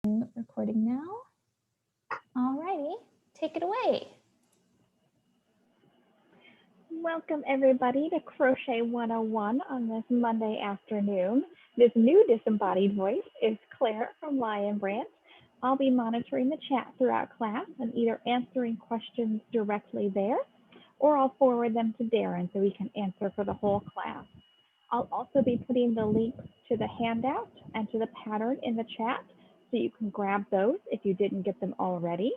Recording now. Alrighty, take it away. Welcome everybody to Crochet 101 on this Monday afternoon. This new disembodied voice is Claire from Lion Branch. I'll be monitoring the chat throughout class and either answering questions directly there, or I'll forward them to Darren so he can answer for the whole class. I'll also be putting the links to the handout and to the pattern in the chat so you can grab those if you didn't get them already.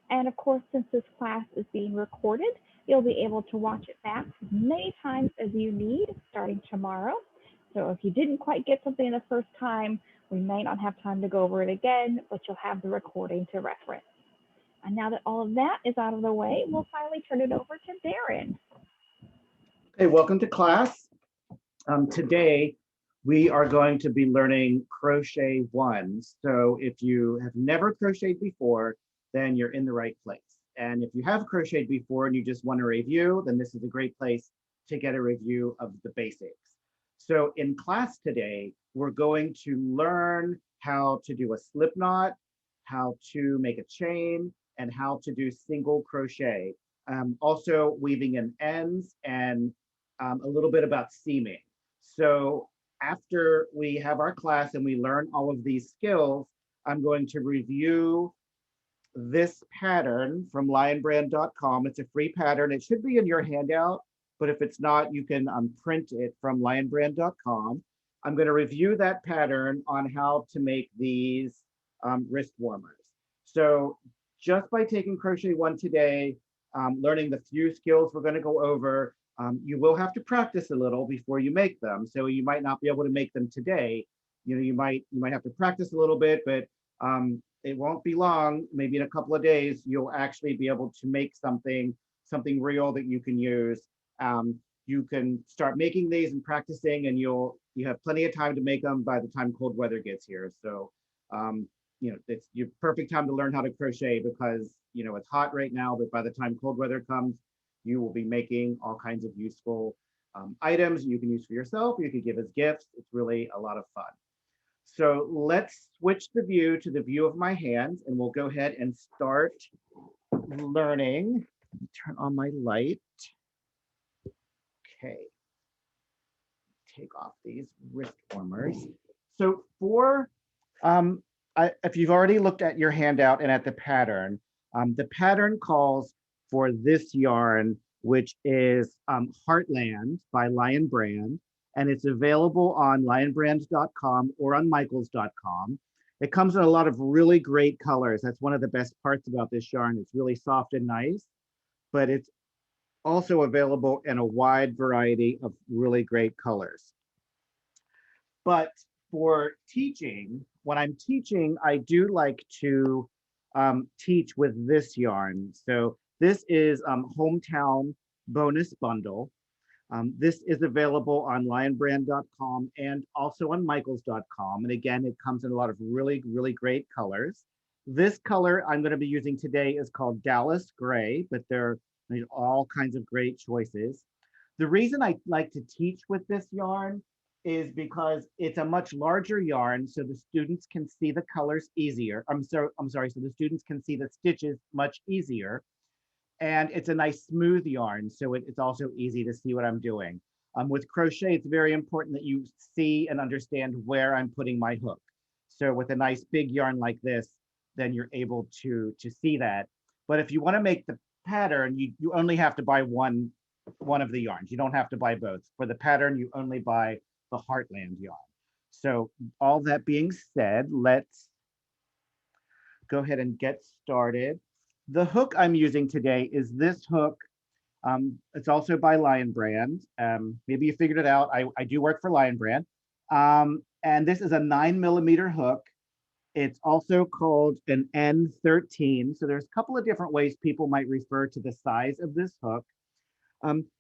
And of course, since this class is being recorded, you'll be able to watch it back as many times as you need starting tomorrow. So if you didn't quite get something the first time, we may not have time to go over it again, but you'll have the recording to reference. And now that all of that is out of the way, we'll finally turn it over to Darren. Hey, welcome to class. Today, we are going to be learning Crochet 1. So if you have never crocheted before, then you're in the right place. And if you have crocheted before and you just want a review, then this is a great place to get a review of the basics. So in class today, we're going to learn how to do a slip knot, how to make a chain, and how to do single crochet. Also weaving in ends and a little bit about seaming. So after we have our class and we learn all of these skills, I'm going to review this pattern from lionbrand.com. It's a free pattern. It should be in your handout, but if it's not, you can print it from lionbrand.com. I'm going to review that pattern on how to make these wrist warmers. So just by taking Crochet 1 today, learning the few skills we're going to go over, you will have to practice a little before you make them. So you might not be able to make them today. You know, you might have to practice a little bit, but it won't be long. Maybe in a couple of days, you'll actually be able to make something real that you can use. You can start making these and practicing, and you have plenty of time to make them by the time cold weather gets here. So you know, it's your perfect time to learn how to crochet because you know it's hot right now, but by the time cold weather comes, you will be making all kinds of useful items you can use for yourself, or you could give as gifts. It's really a lot of fun. So let's switch the view to the view of my hands, and we'll go ahead and start learning. Turn on my light. Okay. Take off these wrist warmers. So for, if you've already looked at your handout and at the pattern calls for this yarn, which is Heartland by Lion Brand, and it's available on lionbrand.com or on michaels.com. It comes in a lot of really great colors. That's one of the best parts about this yarn. It's really soft and nice, but it's also available in a wide variety of really great colors. But for teaching, when I'm teaching, I do like to teach with this yarn. So this is Hometown Bonus Bundle. This is available on lionbrand.com and also on michaels.com. And again, it comes in a lot of really, really great colors. This color I'm going to be using today is called Dallas Gray, but there are all kinds of great choices. The reason I like to teach with this yarn is because it's a much larger yarn, so the students can see the colors easier. I'm sorry, so the students can see the stitches much easier. And it's a nice smooth yarn, so it's also easy to see what I'm doing. With crochet, it's very important that you see and understand where I'm putting my hook. So with a nice big yarn like this, then you're able to see that. But if you want to make the pattern, you only have to buy one of the yarns. You don't have to buy both. For the pattern, you only buy the Heartland yarn. So all that being said, let's go ahead and get started. The hook I'm using today is this hook. It's also by Lion Brand. Maybe you figured it out. I do work for Lion Brand. And this is a 9mm hook. It's also called an N13. So there's a couple of different ways people might refer to the size of this hook.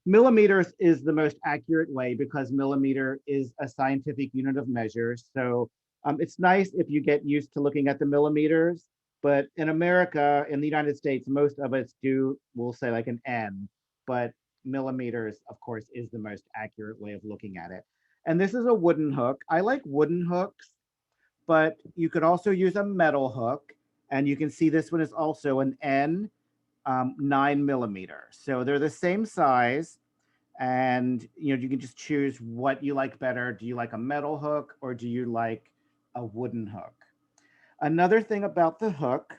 Millimeters is the most accurate way because millimeter is a scientific unit of measure. So it's nice if you get used to looking at the millimeters, but in America, in the United States, most of us will say like an N, but millimeters, of course, is the most accurate way of looking at it. And this is a wooden hook. I like wooden hooks but you could also use a metal hook. And you can see this one is also an N 9mm. So they're the same size. And you can just choose what you like better. Do you like a metal hook or do you like a wooden hook? Another thing about the hook,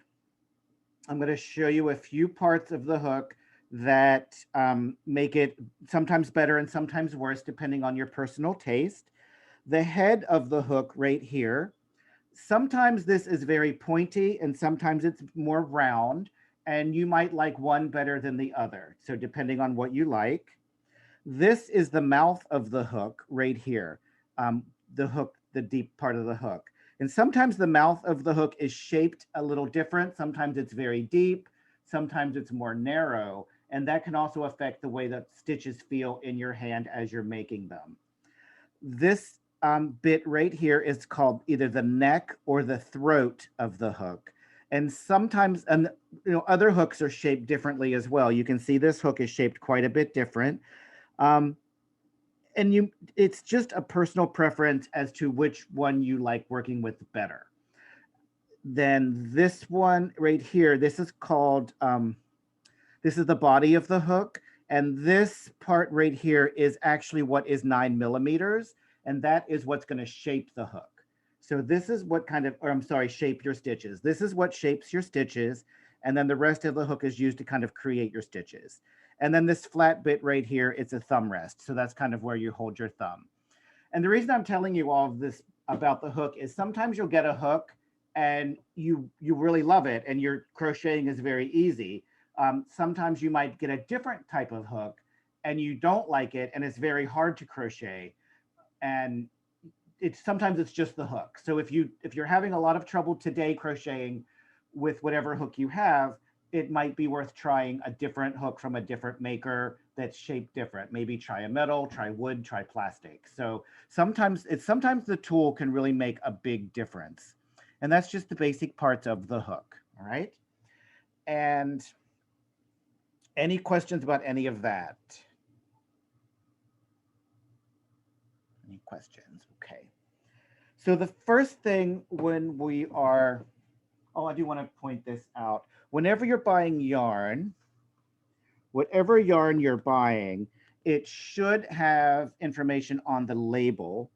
I'm going to show you a few parts of the hook that make it sometimes better and sometimes worse, depending on your personal taste. The head of the hook right here, sometimes this is very pointy and sometimes it's more round, and you might like one better than the other. So depending on what you like. This is the mouth of the hook right here. The hook, the deep part of the hook. And sometimes the mouth of the hook is shaped a little different. Sometimes it's very deep, sometimes it's more narrow. And that can also affect the way that stitches feel in your hand as you're making them. This bit right here is called either the neck or the throat of the hook. And sometimes, and other hooks are shaped differently as well. You can see this hook is shaped quite a bit different. And it's just a personal preference as to which one you like working with better. Then this one right here, this is called, this is the body of the hook. And this part right here is actually what is 9mm. And that is what's going to shape the hook. So this is what kind of, or I'm sorry, shape your stitches. This is what shapes your stitches. And then the rest of the hook is used to kind of create your stitches. And then this flat bit right here, it's a thumb rest. So that's kind of where you hold your thumb. And the reason I'm telling you all of this about the hook is sometimes you'll get a hook and you really love it and your crocheting is very easy. Sometimes you might get a different type of hook and you don't like it and it's very hard to crochet. And sometimes it's just the hook. So if you're having a lot of trouble today crocheting with whatever hook you have, it might be worth trying a different hook from a different maker that's shaped different. Maybe try a metal, try wood, try plastic. So sometimes the tool can really make a big difference. And that's just the basic parts of the hook, all right? And any questions about any of that? Any questions? Okay. So the first thing when we are, oh, I do want to point this out. Whenever you're buying yarn, whatever yarn you're buying, it should have information on the label.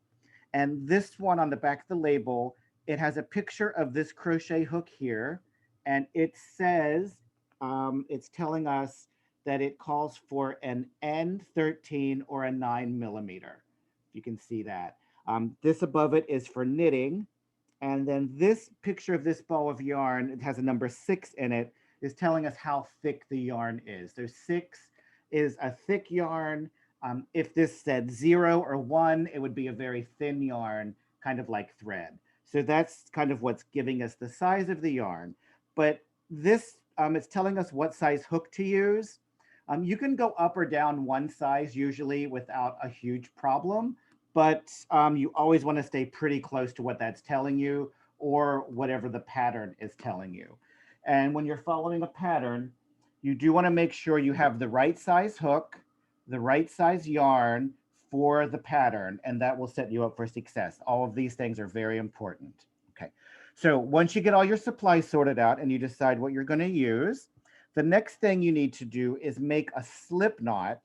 And this one on the back of the label, it has a picture of this crochet hook here. And it says, it's telling us that it calls for an N13 or a 9mm. You can see that. This above it is for knitting. And then this picture of this ball of yarn, it has a number 6 in it, is telling us how thick the yarn is. There's 6 is a thick yarn. If this said 0 or 1, it would be a very thin yarn, kind of like thread. So that's kind of what's giving us the size of the yarn. But this, it's telling us what size hook to use. You can go up or down one size usually without a huge problem, but you always want to stay pretty close to what that's telling you or whatever the pattern is telling you. And when you're following a pattern, you do want to make sure you have the right size hook, the right size yarn for the pattern, and that will set you up for success. All of these things are very important. Okay, so once you get all your supplies sorted out and you decide what you're going to use, the next thing you need to do is make a slip knot,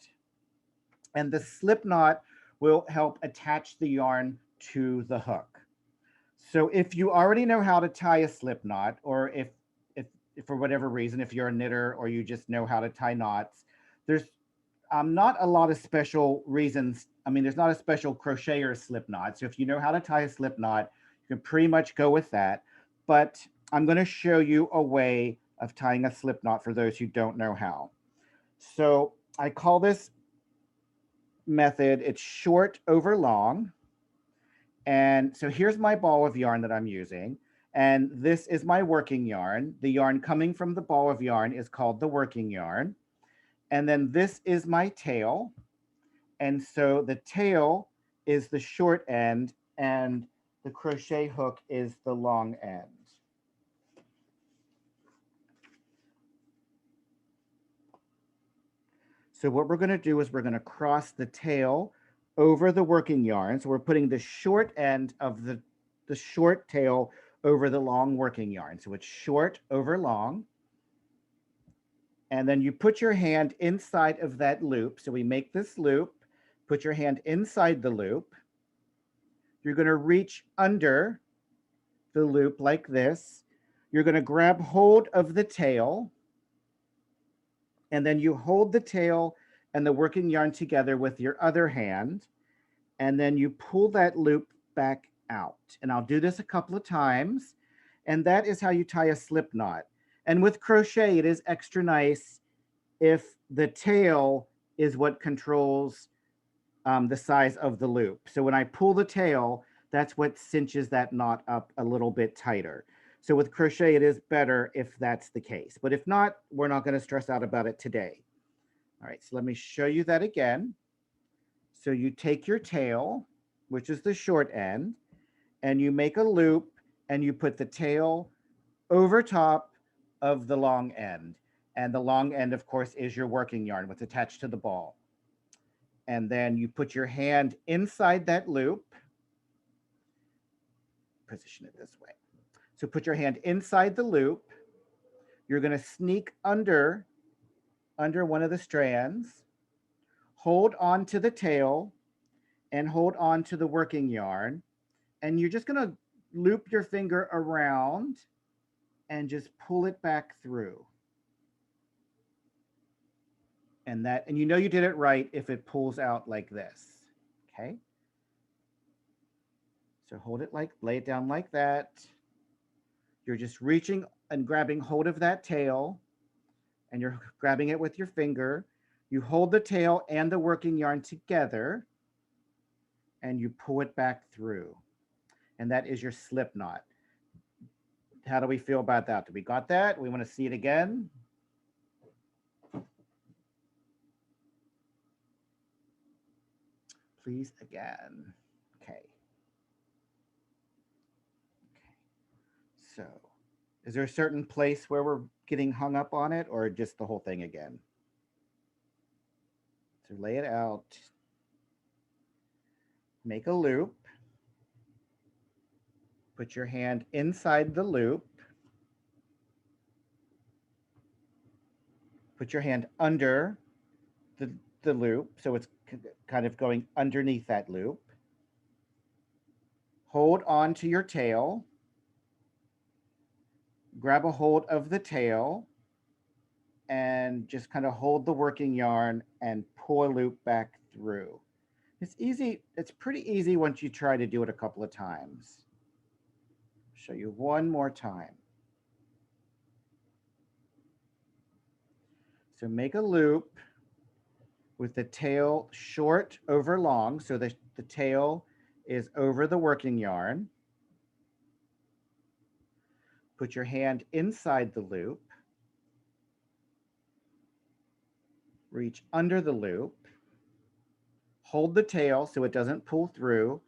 and the slip knot will help attach the yarn to the hook. So if you already know how to tie a slip knot, or if for whatever reason, if you're a knitter or you just know how to tie knots, there's not a lot of special reasons. I mean, there's not a special crochet or slip knot. So if you know how to tie a slip knot, you can pretty much go with that. But I'm going to show you a way of tying a slip knot for those who don't know how. So I call this method, it's short over long. And so here's my ball of yarn that I'm using. And this is my working yarn. The yarn coming from the ball of yarn is called the working yarn. And then this is my tail. And so the tail is the short end and the crochet hook is the long end. So what we're going to do is we're going to cross the tail over the working yarn. So we're putting the short end of the the short tail over the long working yarn. So it's short over long. And then you put your hand inside of that loop. So we make this loop, put your hand inside the loop. You're going to reach under the loop like this. You're going to grab hold of the tail, and then you hold the tail and the working yarn together with your other hand, and then you pull that loop back out. And I'll do this a couple of times, and that is how you tie a slip knot. And with crochet, it is extra nice if the tail is what controls the size of the loop. So when I pull the tail, that's what cinches that knot up a little bit tighter. So with crochet, it is better if that's the case. But if not, we're not going to stress out about it today. All right, so let me show you that again. So you take your tail, which is the short end, and you make a loop, and you put the tail over top of the long end. And the long end, of course, is your working yarn, what's attached to the ball. And then you put your hand inside that loop. Position it this way. So put your hand inside the loop. You're going to sneak under one of the strands, hold on to the tail, and hold on to the working yarn. And you're just going to loop your finger around and just pull it back through. And you know you did it right if it pulls out like this. Okay. So hold it lay it down like that. You're just reaching and grabbing hold of that tail, and you're grabbing it with your finger. You hold the tail and the working yarn together, and you pull it back through. And that is your slip knot. How do we feel about that? Do we got that? We want to see it again. Please again. Okay. So, is there a certain place where we're getting hung up on it, or just the whole thing again? So lay it out. Make a loop. Put your hand inside the loop. Put your hand under the loop, so it's kind of going underneath that loop. Hold on to your tail. Grab a hold of the tail and just kind of hold the working yarn and pull a loop back through. It's easy. It's pretty easy once you try to do it a couple of times. Show you one more time. So make a loop with the tail short over long. So the tail is over the working yarn. Put your hand inside the loop. Reach under the loop. Hold the tail so it doesn't pull through.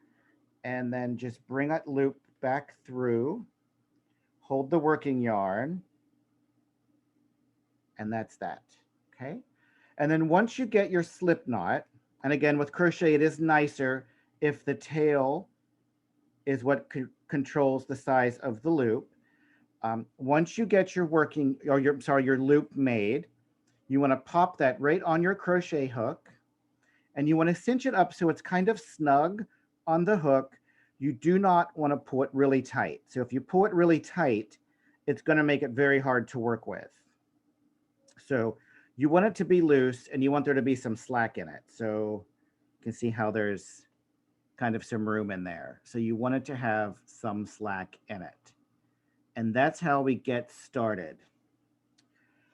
And then just bring that loop back through. Hold the working yarn. And that's that. Okay. And then once you get your slip knot, and again with crochet, it is nicer if the tail is what controls the size of the loop. Once you get your your loop made, you want to pop that right on your crochet hook, and you want to cinch it up so it's kind of snug on the hook. You do not want to pull it really tight. So if you pull it really tight, it's going to make it very hard to work with. So you want it to be loose, and you want there to be some slack in it. So you can see how there's kind of some room in there. So you want it to have some slack in it. And that's how we get started.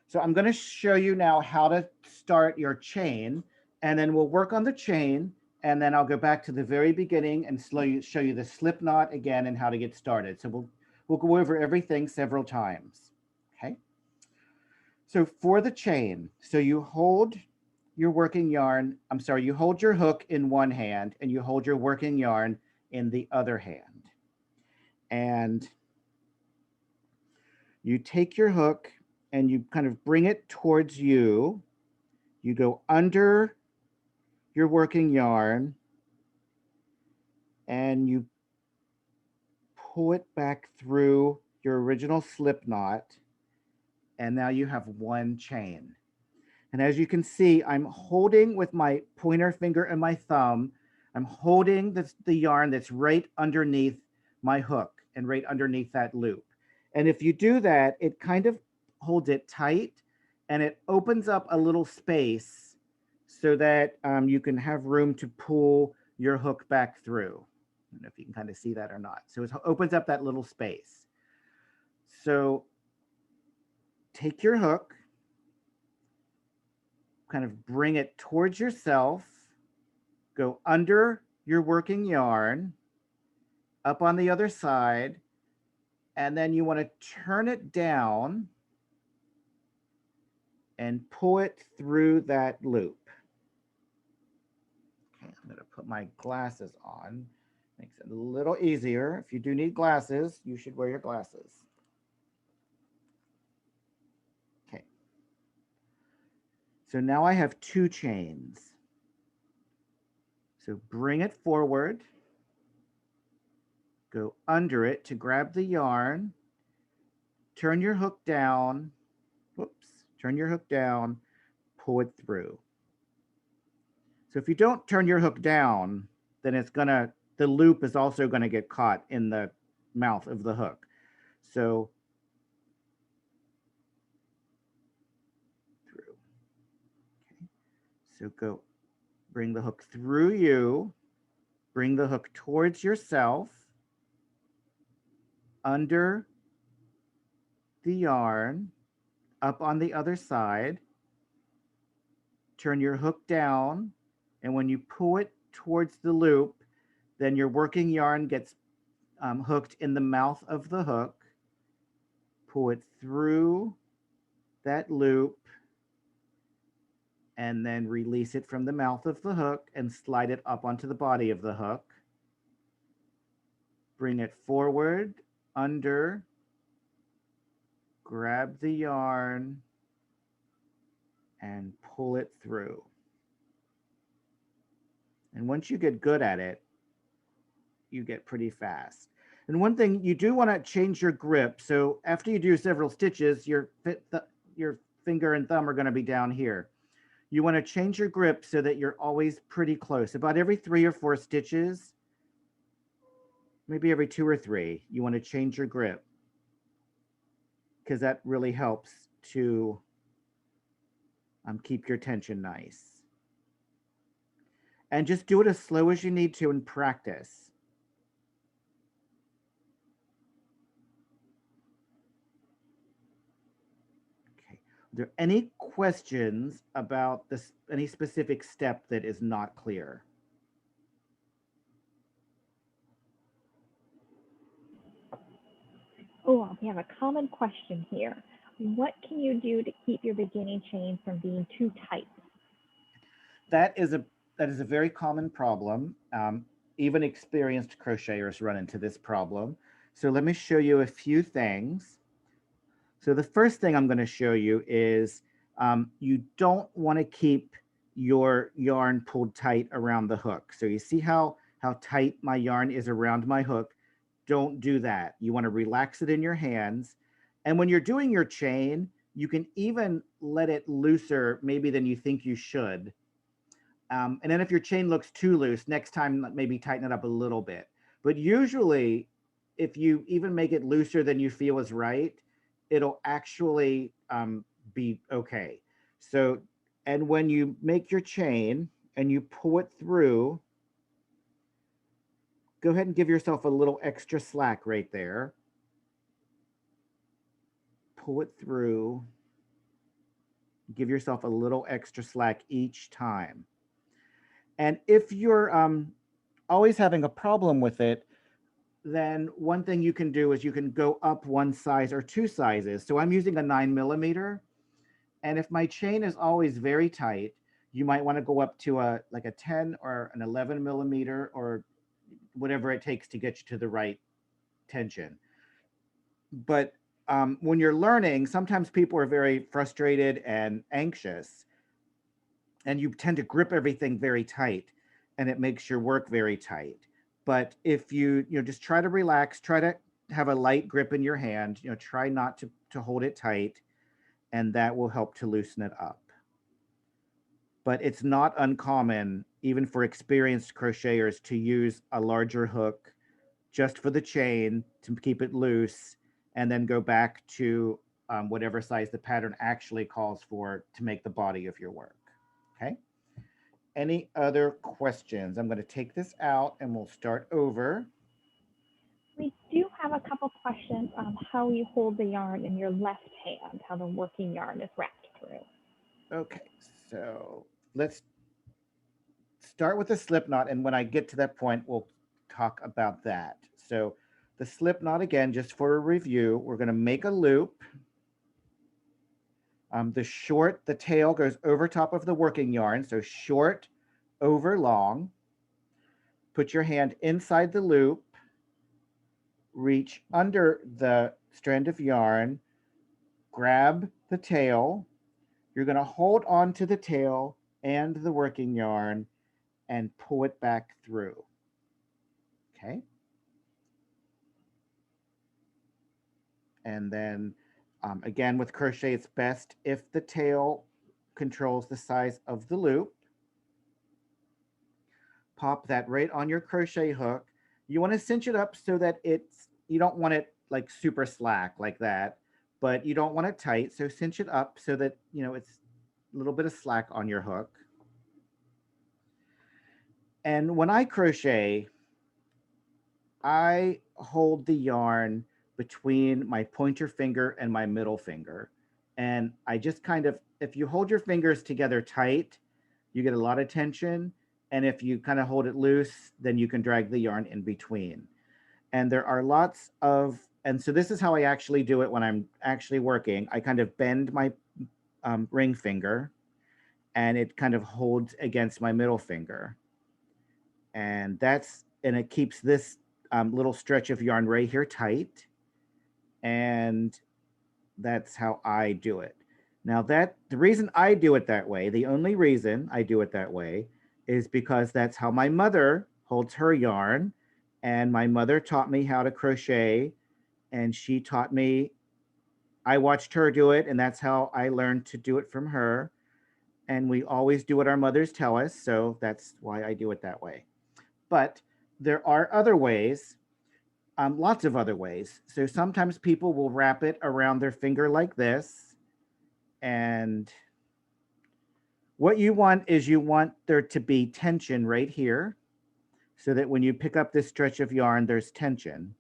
So I'm going to show you now how to start your chain, and then we'll work on the chain, and then I'll go back to the very beginning and show you the slip knot again and how to get started. So we'll go over everything several times. Okay. So for the chain, so you hold your working yarn, you hold your hook in one hand and you hold your working yarn in the other hand. And you take your hook and you kind of bring it towards you. You go under your working yarn and you pull it back through your original slip knot. And now you have one chain. And as you can see, I'm holding with my pointer finger and my thumb, I'm holding the yarn that's right underneath my hook and right underneath that loop. And if you do that, it kind of holds it tight and it opens up a little space so that you can have room to pull your hook back through. I don't know if you can kind of see that or not. So it opens up that little space. So take your hook, kind of bring it towards yourself, go under your working yarn, up on the other side, and then you want to turn it down and pull it through that loop. Okay, I'm going to put my glasses on. Makes it a little easier. If you do need glasses, you should wear your glasses. Okay. So now I have two chains. So bring it forward, go under it to grab the yarn, turn your hook down, whoops, turn your hook down, pull it through. So if you don't turn your hook down, then the loop is also gonna get caught in the mouth of the hook. So through, okay. So go, bring the hook through you, bring the hook towards yourself, under the yarn, up on the other side, turn your hook down, and when you pull it towards the loop, then your working yarn gets hooked in the mouth of the hook, pull it through that loop, and then release it from the mouth of the hook and slide it up onto the body of the hook. Bring it forward, under, grab the yarn, and pull it through. And once you get good at it, you get pretty fast. And one thing, you do want to change your grip. So after you do several stitches, your finger and thumb are going to be down here. You want to change your grip so that you're always pretty close. About every 3 or 4 stitches, maybe every 2 or 3, you want to change your grip, because that really helps to keep your tension nice. And just do it as slow as you need to in practice. Okay. Are there any questions about this, any specific step that is not clear? Oh, we have a common question here. What can you do to keep your beginning chain from being too tight? That is a very common problem. Even experienced crocheters run into this problem. So let me show you a few things. So the first thing I'm going to show you is you don't want to keep your yarn pulled tight around the hook. So you see how tight my yarn is around my hook? Don't do that. You want to relax it in your hands. And when you're doing your chain, you can even let it looser maybe than you think you should. And then if your chain looks too loose, next time maybe tighten it up a little bit. But usually, if you even make it looser than you feel is right, it'll actually be okay. So, and when you make your chain and you pull it through, go ahead and give yourself a little extra slack right there. Pull it through. Give yourself a little extra slack each time. And if you're always having a problem with it, then one thing you can do is you can go up 1 size or 2 sizes. So I'm using a 9mm. And if my chain is always very tight, you might want to go up to like a 10 or an 11mm or whatever it takes to get you to the right tension. But when you're learning, sometimes people are very frustrated and anxious, and you tend to grip everything very tight, and it makes your work very tight. But if you just try to relax, try to have a light grip in your hand, try not to hold it tight, and that will help to loosen it up. But it's not uncommon, even for experienced crocheters, to use a larger hook just for the chain to keep it loose, and then go back to whatever size the pattern actually calls for to make the body of your work. Okay. Any other questions? I'm going to take this out and we'll start over. We do have a couple questions on how you hold the yarn in your left hand, how the working yarn is wrapped through. Okay, so let's start with the slip knot, and when I get to that point, we'll talk about that. So the slip knot, again, just for a review, we're going to make a loop. The tail goes over top of the working yarn, so short over long. Put your hand inside the loop, reach under the strand of yarn, grab the tail. You're going to hold on to the tail and the working yarn and pull it back through. Okay. And then again, with crochet, it's best if the tail controls the size of the loop. Pop that right on your crochet hook. You want to cinch it up so that you don't want it like super slack like that, but you don't want it tight. So cinch it up so that, it's a little bit of slack on your hook. And when I crochet, I hold the yarn between my pointer finger and my middle finger. And I just if you hold your fingers together tight, you get a lot of tension. And if you kind of hold it loose, then you can drag the yarn in between. And there are and so this is how I actually do it when I'm actually working. I kind of bend my ring finger and it kind of holds against my middle finger. And it keeps this little stretch of yarn right here tight. And that's how I do it. Now the reason I do it that way, the only reason I do it that way is because that's how my mother holds her yarn. And my mother taught me how to crochet, and she taught me, I watched her do it, and that's how I learned to do it from her. And we always do what our mothers tell us. So that's why I do it that way. But there are other ways, lots of other ways. So sometimes people will wrap it around their finger like this. And what you want is there to be tension right here so that when you pick up this stretch of yarn, there's tension.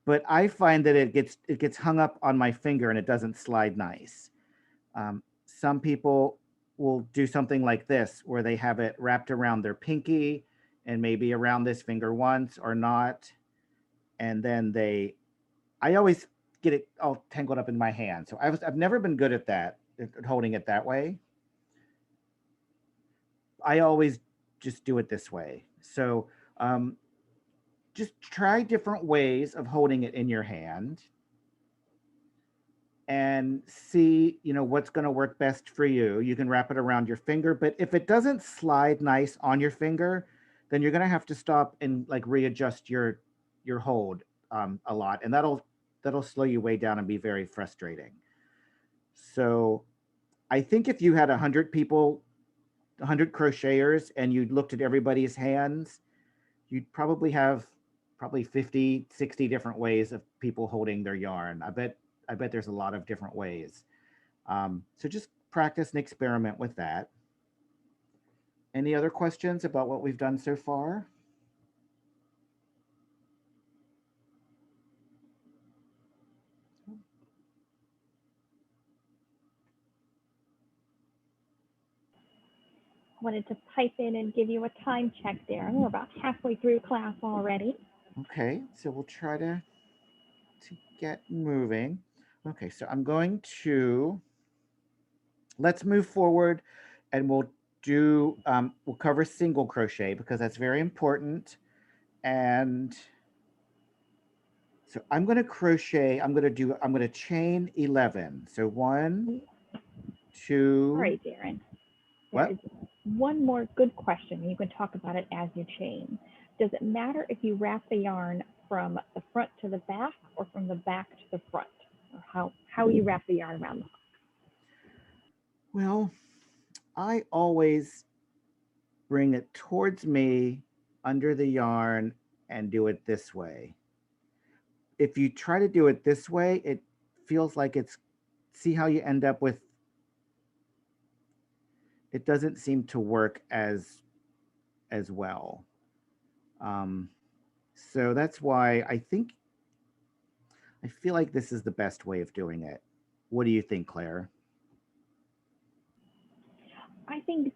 But I find that it gets hung up on my finger and it doesn't slide nice. Some people will do something like this where they have it wrapped around their pinky and maybe around this finger once or not. And then I always get it all tangled up in my hand. So I've never been good at that, at holding it that way. I always just do it this way. So just try different ways of holding it in your hand and see, what's going to work best for you. You can wrap it around your finger, but if it doesn't slide nice on your finger, then you're going to have to stop and like readjust your hold a lot, and that'll slow you way down and be very frustrating. So I think if you had 100 people, 100 crocheters, and you looked at everybody's hands, you'd probably have 50, 60 different ways of people holding their yarn. I bet there's a lot of different ways. So just practice and experiment with that. Any other questions about what we've done so far? Wanted to pipe in and give you a time check there. We're about halfway through class already. Okay, so we'll try to get moving. Okay, so I'm going to, let's move forward and we'll cover single crochet because that's very important. And so I'm going to crochet, I'm going to chain 11. So 1, 2. All right, Darren. What? There is one more good question. You can talk about it as you chain. Does it matter if you wrap the yarn from the front to the back or from the back to the front? Or how you wrap the yarn around the hook? Well, I always bring it towards me under the yarn and do it this way. If you try to do it this way, it feels like it's, see how you end up with, it doesn't seem to work as well. So that's why I feel like this is the best way of doing it. What do you think, Claire? I think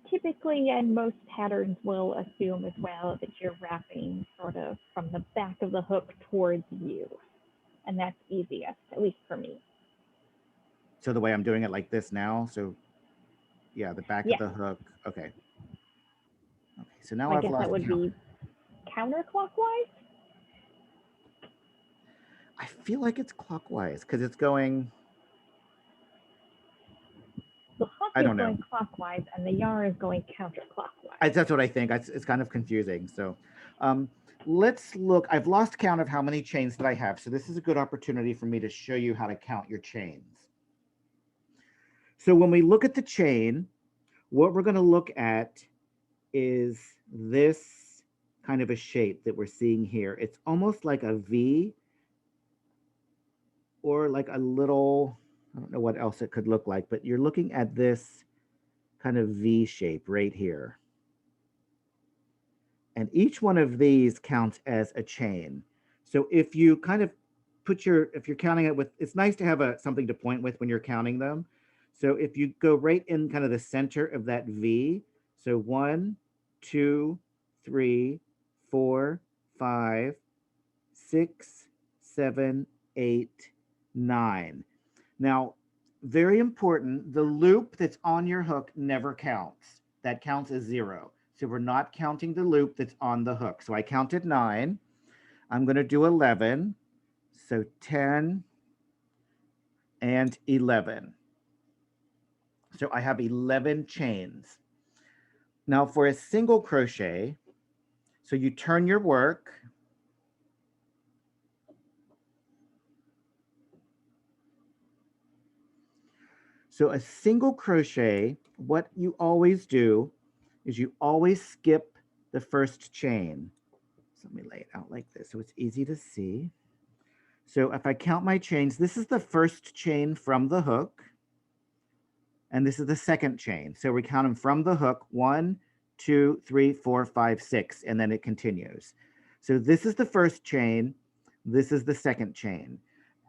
typically, and most patterns will assume as well, that you're wrapping sort of from the back of the hook towards you. And that's easiest, at least for me. So the way I'm doing it like this now, so yeah, the back of the hook. Okay. Okay, so now I I've guess lost that would count. be counterclockwise. I feel like it's clockwise because it's going. The hook I is don't know. going clockwise and the yarn is going counterclockwise. That's what I think. It's kind of confusing. So let's look. I've lost count of how many chains that I have. So this is a good opportunity for me to show you how to count your chains. So when we look at the chain, what we're going to look at is this kind of a shape that we're seeing here. It's almost like a V or like a little, I don't know what else it could look like, but you're looking at this kind of V shape right here. And each one of these counts as a chain. So if you kind of put if you're counting it with, it's nice to have something to point with when you're counting them. So if you go right in kind of the center of that V, so 1, 2, 3, 4, 5, 6, 7, 8, 9. Now, very important, the loop that's on your hook never counts. That counts as 0. So we're not counting the loop that's on the hook. So I counted 9. I'm going to do 11. So 10 and 11. So I have 11 chains. Now for a single crochet, so you turn your work. So a single crochet, what you always do is you always skip the first chain. So let me lay it out like this so it's easy to see. So if I count my chains, this is the first chain from the hook. And this is the second chain. So we count them from the hook, 1, 2, 3, 4, 5, 6, and then it continues. So this is the first chain. This is the second chain.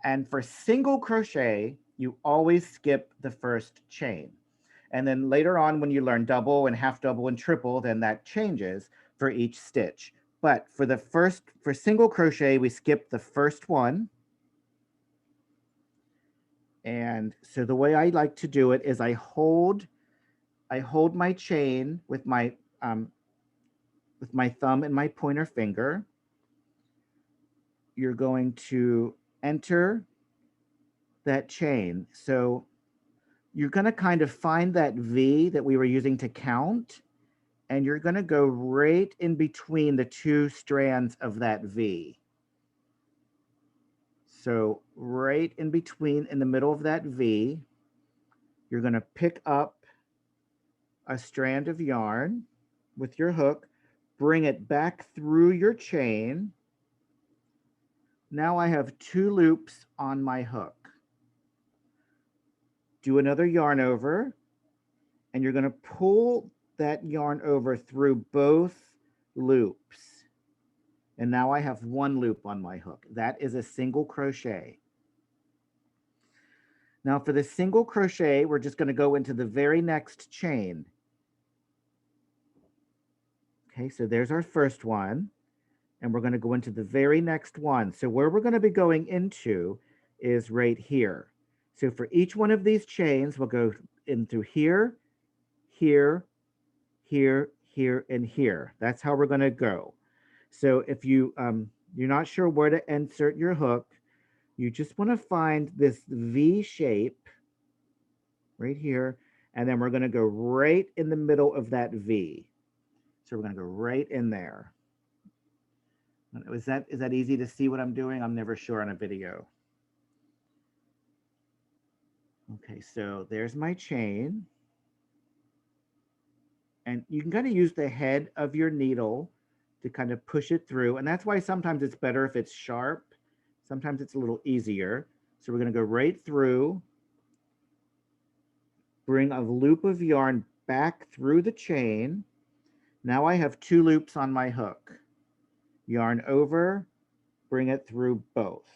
And for single crochet, you always skip the first chain. And then later on, when you learn double and half double and triple, then that changes for each stitch. But for single crochet, we skip the first one. And so the way I like to do it is I hold my chain with my thumb and my pointer finger. You're going to enter that chain. So you're going to kind of find that V that we were using to count, and you're going to go right in between the two strands of that V. So right in between, in the middle of that V, you're going to pick up a strand of yarn with your hook, bring it back through your chain. Now I have 2 loops on my hook. Do another yarn over, and you're going to pull that yarn over through both loops. And now I have 1 loop on my hook. That is a single crochet. Now for the single crochet, we're just going to go into the very next chain. Okay, so there's our first one. And we're going to go into the very next one. So where we're going to be going into is right here. So for each one of these chains, we'll go in through here, here, here, here, and here. That's how we're going to go. So if you're not sure where to insert your hook, you just want to find this V shape right here, and then we're going to go right in the middle of that V. So we're going to go right in there. Is that easy to see what I'm doing? I'm never sure on a video. Okay, so there's my chain. And you can kind of use the head of your needle to kind of push it through. And that's why sometimes it's better if it's sharp. Sometimes it's a little easier. So we're going to go right through, bring a loop of yarn back through the chain. Now I have 2 loops on my hook. Yarn over, bring it through both.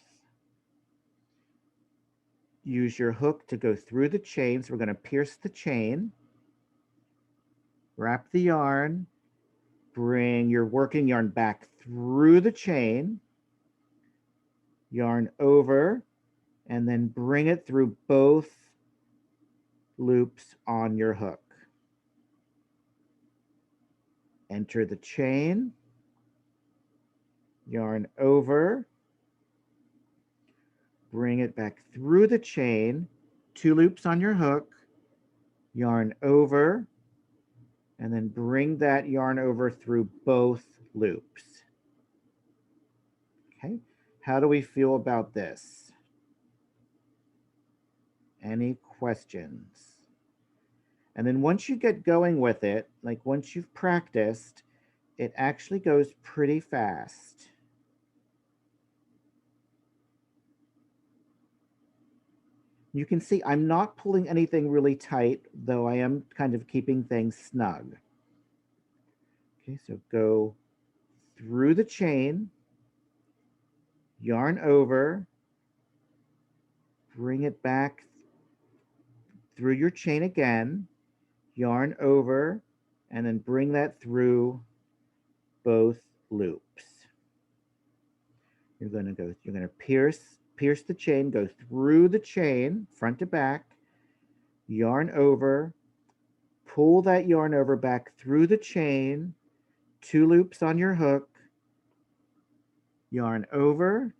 Use your hook to go through the chain. So we're going to pierce the chain, wrap the yarn, bring your working yarn back through the chain, yarn over, and then bring it through both loops on your hook. Enter the chain, yarn over, bring it back through the chain, 2 loops on your hook, yarn over, and then bring that yarn over through both loops. Okay, how do we feel about this? Any questions? And then once you get going with it, like once you've practiced, it actually goes pretty fast. You can see I'm not pulling anything really tight, though I am kind of keeping things snug. Okay, so go through the chain, yarn over, bring it back through your chain again, yarn over, and then bring that through both loops. You're going to pierce the chain, go through the chain, front to back, yarn over, pull that yarn over back through the chain, 2 loops on your hook, yarn over,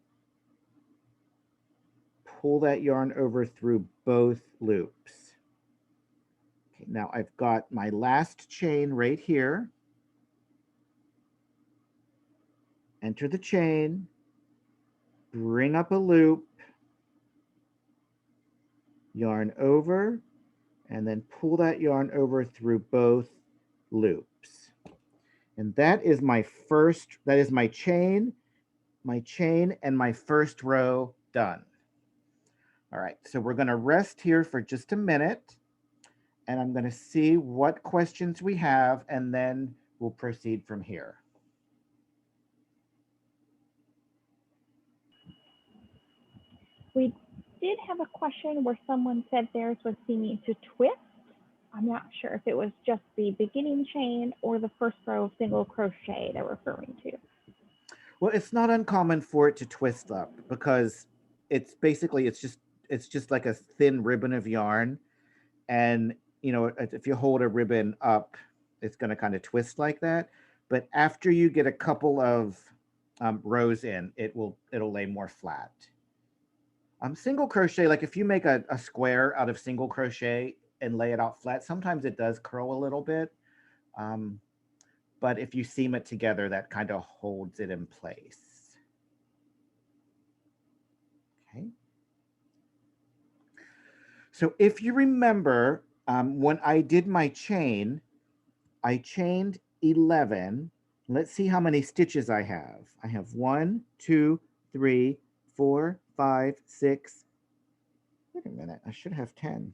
pull that yarn over through both loops. Okay, now I've got my last chain right here. Enter the chain, bring up a loop, yarn over, and then pull that yarn over through both loops. And that is my chain, and my first row done. All right, so we're going to rest here for just a minute, and I'm going to see what questions we have, and then we'll proceed from here. We did have a question where someone said theirs was seeming to twist. I'm not sure if it was just the beginning chain or the first row of single crochet they're referring to. Well, it's not uncommon for it to twist up because it's just like a thin ribbon of yarn, and you know, if you hold a ribbon up, it's going to kind of twist like that. But after you get a couple of rows in, it'll lay more flat. Single crochet, like if you make a square out of single crochet and lay it out flat, sometimes it does curl a little bit. But if you seam it together, that kind of holds it in place. Okay. So if you remember, when I did my chain, I chained 11. Let's see how many stitches I have. I have 1, 2, 3, 4, 5, 6. Wait a minute, I should have 10.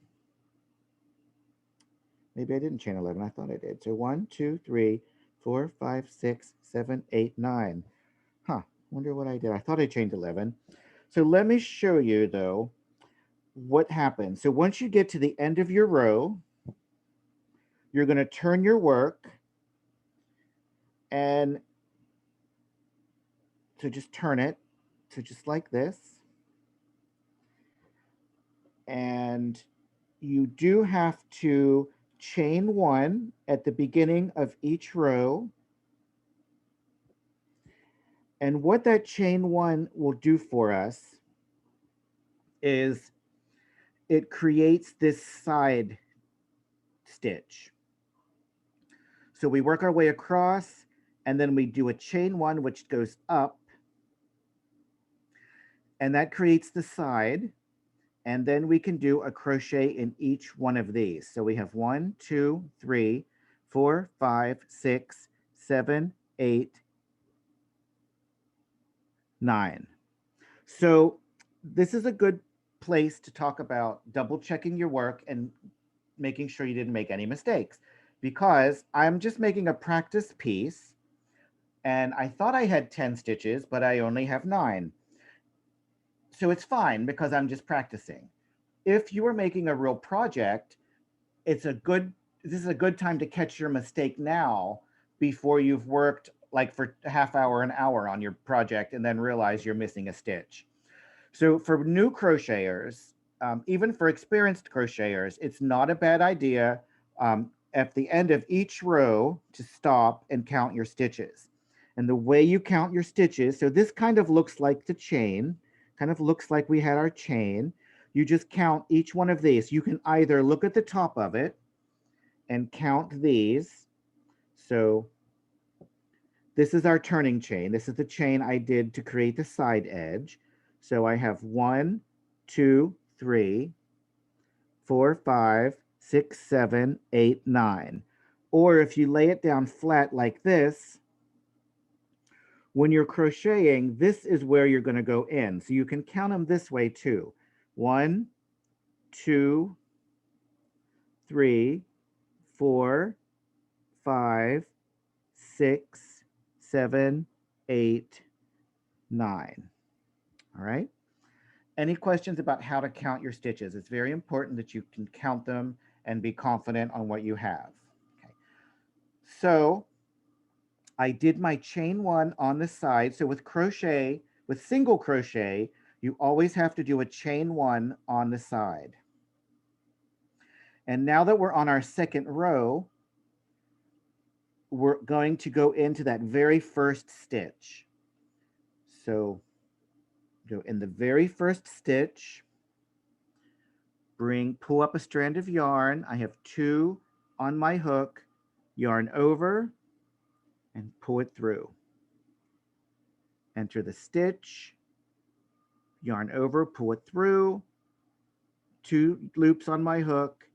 Maybe I didn't chain 11. I thought I did. So 1, 2, 3, 4, 5, 6, 7, 8, 9. Huh, wonder what I did. I thought I chained 11. So let me show you though what happens. So once you get to the end of your row, you're going to turn your work, and so just turn it, so just like this. And you do have to chain 1 at the beginning of each row. And what that chain 1 will do for us is it creates this side stitch. So we work our way across, and then we do a chain one, which goes up, and that creates the side. And then we can do a crochet in each one of these. So we have 1, 2, 3, 4, 5, 6, 7, 8, 9. So this is a good place to talk about double checking your work and making sure you didn't make any mistakes, because I'm just making a practice piece and I thought I had 10 stitches, but I only have 9. So it's fine because I'm just practicing. If you are making a real project, this is a good time to catch your mistake now before you've worked like for a half hour, an hour on your project and then realize you're missing a stitch. So for new crocheters, even for experienced crocheters, it's not a bad idea at the end of each row to stop and count your stitches. And the way you count your stitches, so this kind of looks like the chain, kind of looks like we had our chain. You just count each one of these. You can either look at the top of it and count these. So this is our turning chain. This is the chain I did to create the side edge. So I have 1, 2, 3, 4, 5, 6, 7, 8, 9. Or if you lay it down flat like this, when you're crocheting, this is where you're going to go in. So you can count them this way too. 1, 2, 3, 4, 5, 6, 7, 8, 9. All right. Any questions about how to count your stitches? It's very important that you can count them and be confident on what you have. Okay. So I did my chain one on the side. So with crochet, with single crochet, you always have to do a chain one on the side. And now that we're on our second row, we're going to go into that very first stitch. So go in the very first stitch, pull up a strand of yarn. I have 2 on my hook, yarn over and pull it through. Enter the stitch, yarn over, pull it through, 2 loops on my hook,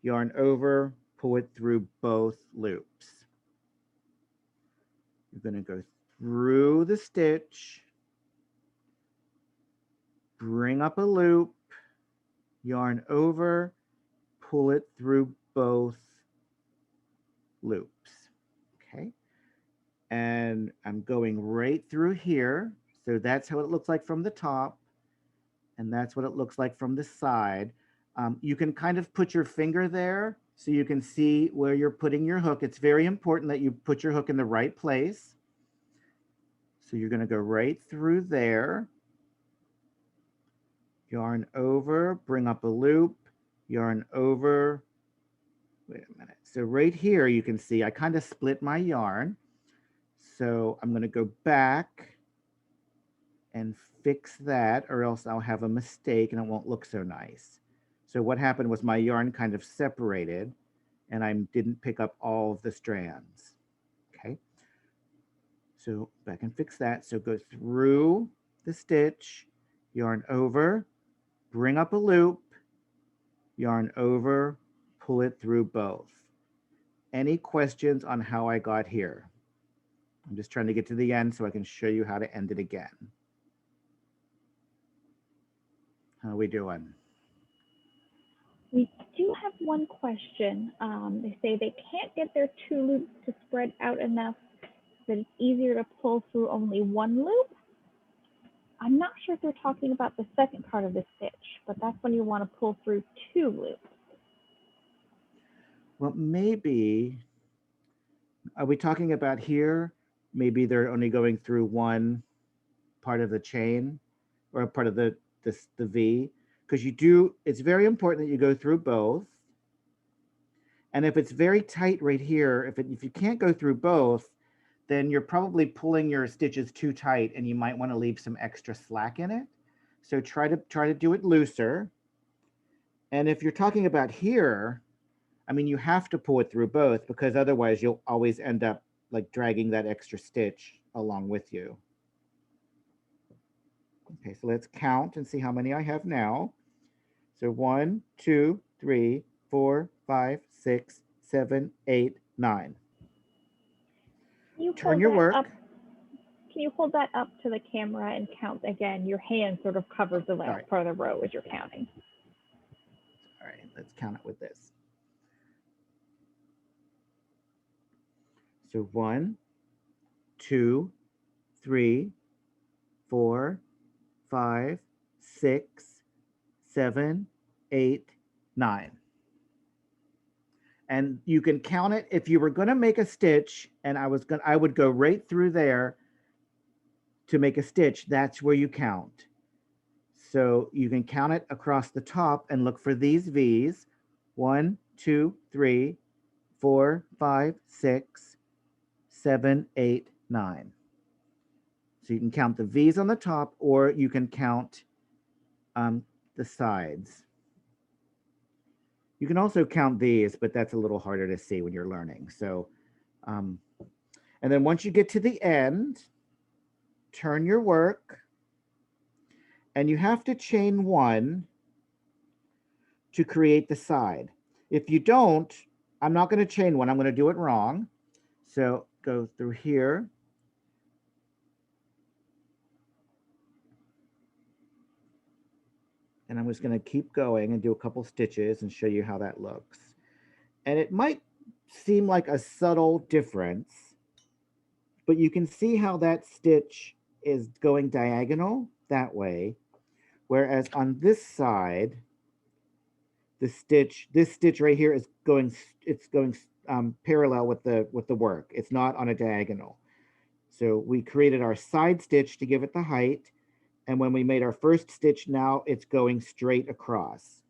yarn over, pull it through both loops. You're going to go through the stitch, bring up a loop, yarn over, pull it through both loops. Okay. And I'm going right through here. So that's how it looks like from the top. And that's what it looks like from the side. You can kind of put your finger there so you can see where you're putting your hook. It's very important that you put your hook in the right place. So you're going to go right through there. Yarn over, bring up a loop, yarn over. Wait a minute. So right here, you can see I kind of split my yarn. So I'm going to go back and fix that, or else I'll have a mistake and it won't look so nice. So what happened was my yarn kind of separated and I didn't pick up all of the strands. Okay. So back and fix that. So go through the stitch, yarn over, bring up a loop, yarn over, pull it through both. Any questions on how I got here? I'm just trying to get to the end so I can show you how to end it again. How are we doing? We do have one question. They say they can't get their 2 loops to spread out enough that it's easier to pull through only 1 loop. I'm not sure if they're talking about the second part of the stitch, but that's when you want to pull through 2 loops. Well, maybe, are we talking about here? Maybe they're only going through one part of the chain or part of the V, because it's very important that you go through both. And if it's very tight right here, if you can't go through both, then you're probably pulling your stitches too tight and you might want to leave some extra slack in it. So try to do it looser. And if you're talking about here, I mean, you have to pull it through both because otherwise you'll always end up like dragging that extra stitch along with you. Okay, so let's count and see how many I have now. So 1, 2, 3, 4, 5, 6, 7, 8, 9. Turn your work. Can you hold that up to the camera and count again? Your hand sort of covers the last part of the row as you're counting. All right, let's count it with this. So 1, 2, 3, 4, 5, 6, 7, 8, 9. And you can count it if you were going to make a stitch, and I would go right through there to make a stitch. That's where you count. So you can count it across the top and look for these V's. 1, 2, 3, 4, 5, 6, 7, 8, 9. So you can count the V's on the top, or you can count the sides. You can also count these, but that's a little harder to see when you're learning. So, and then once you get to the end, turn your work, and you have to chain 1 to create the side. If you don't, I'm not going to chain 1. I'm going to do it wrong. So go through here. And I'm just going to keep going and do a couple stitches and show you how that looks. And it might seem like a subtle difference, but you can see how that stitch is going diagonal that way, whereas on this side, this stitch right here is going, parallel with the work. It's not on a diagonal. So we created our side stitch to give it the height, and when we made our first stitch, now it's going straight across.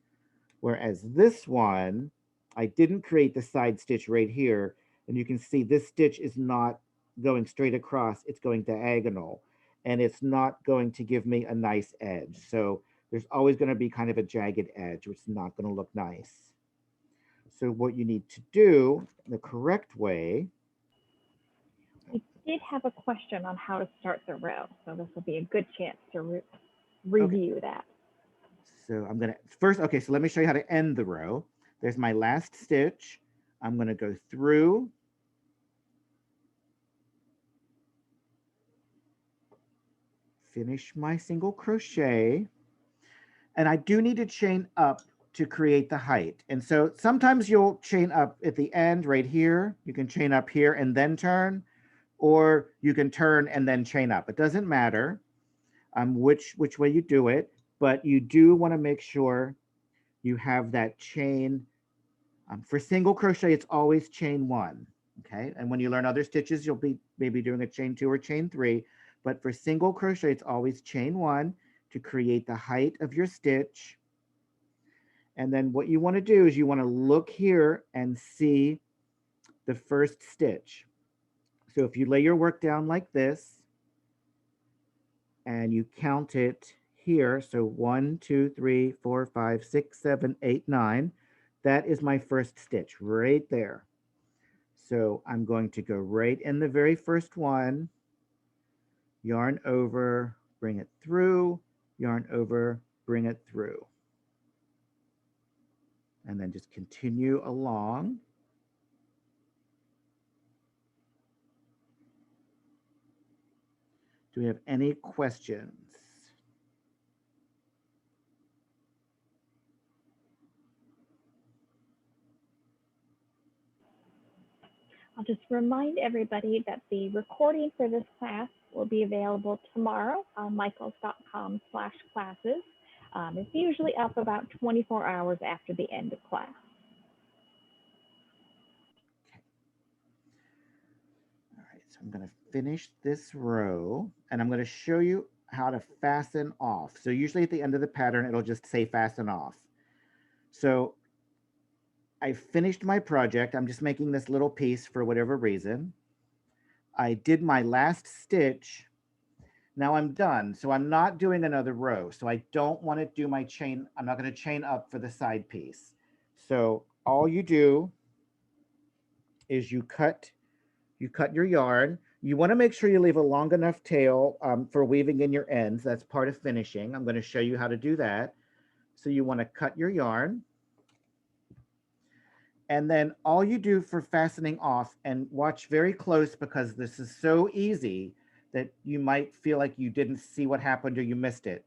Whereas this one, I didn't create the side stitch right here, and you can see this stitch is not going straight across, it's going diagonal, and it's not going to give me a nice edge. So there's always going to be kind of a jagged edge, which is not going to look nice. So what you need to do, the correct way. We did have a question on how to start the row, so this will be a good chance to review that. So I'm going to first, okay, so let me show you how to end the row. There's my last stitch. I'm going to go through. Finish my single crochet. And I do need to chain up to create the height. And so sometimes you'll chain up at the end right here. You can chain up here and then turn, or you can turn and then chain up. It doesn't matter which way you do it, but you do want to make sure you have that chain. For single crochet, it's always chain 1, okay? And when you learn other stitches, you'll be maybe doing a chain 2 or chain 3, but for single crochet, it's always chain 1 to create the height of your stitch. And then what you want to do is you want to look here and see the first stitch. So if you lay your work down like this and you count it here, so 1, 2, 3, 4, 5, 6, 7, 8, 9, that is my first stitch right there. So I'm going to go right in the very first one, yarn over, bring it through, yarn over, bring it through. And then just continue along. Do we have any questions? I'll just remind everybody that the recording for this class will be available tomorrow on michaels.com/classes. It's usually up about 24 hours after the end of class. Okay. All right, so I'm going to finish this row, and I'm going to show you how to fasten off. So usually at the end of the pattern, it'll just say fasten off. So I finished my project. I'm just making this little piece for whatever reason. I did my last stitch. Now I'm done. So I'm not doing another row. So I don't want to do my chain. I'm not going to chain up for the side piece. So all you do is you cut You cut your yarn. You want to make sure you leave a long enough tail for weaving in your ends. That's part of finishing. I'm going to show you how to do that. So you want to cut your yarn. And then all you do for fastening off, and watch very close because this is so easy that you might feel like you didn't see what happened or you missed it.